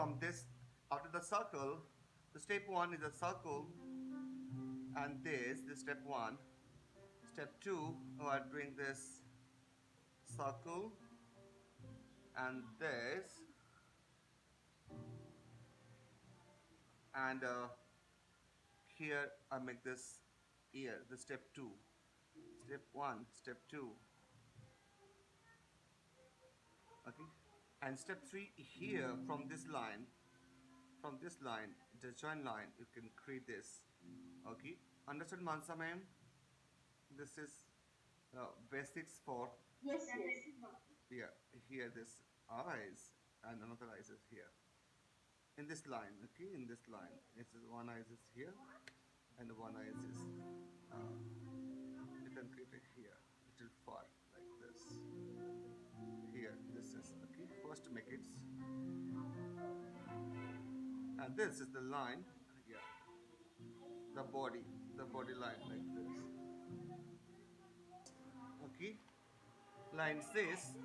from this, after the circle, the step 1 is a circle, and this step 1. Step 2, we are doing this circle, and this, and here I make this ear, the step 2. Step 1, step 2, okay, and step 3 here, from this line, the join line, you can create this. Okay, understood, Mansa ma'am? This is basics for, Yes, yes. yeah, here this eyes, and another eyes is here in this line. Okay, in this line, it's one eyes is here, and one eyes is you can create it here, little far, like this. Here this is okay, first make it, and this is the line. Yeah, the body, the body line, like this. Okay, line says,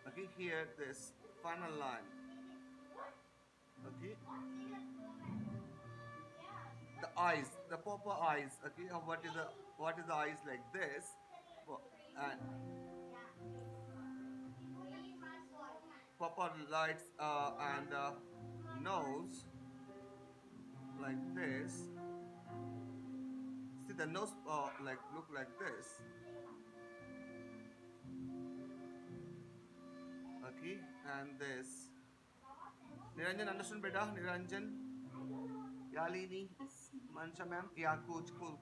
okay, here this final line. Okay, the eyes, the proper eyes. Okay, what is the eyes, like this. And proper lights, and nose, like this. See the nose, like look like this. Okay, and this. Niranjan, understand, beta? Niranjan, Yalini, Yes. Mansha ma'am. Yeah, cool.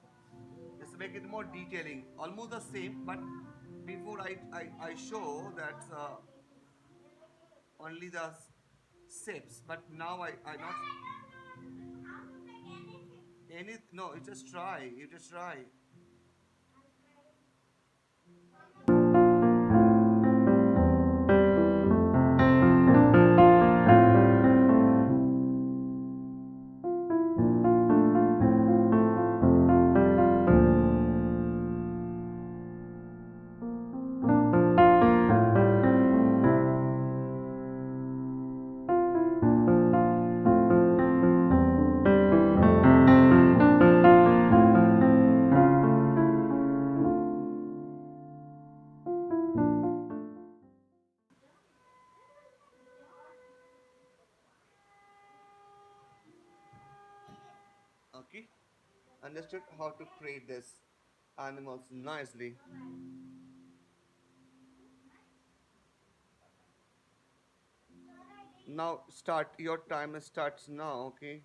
Let's make it more detailing. Almost the same, but before I show that only the shapes. But now I not any, no. You just try. You just try. Okay. Understood how to create this animals nicely. Now start. Your time starts now. Okay.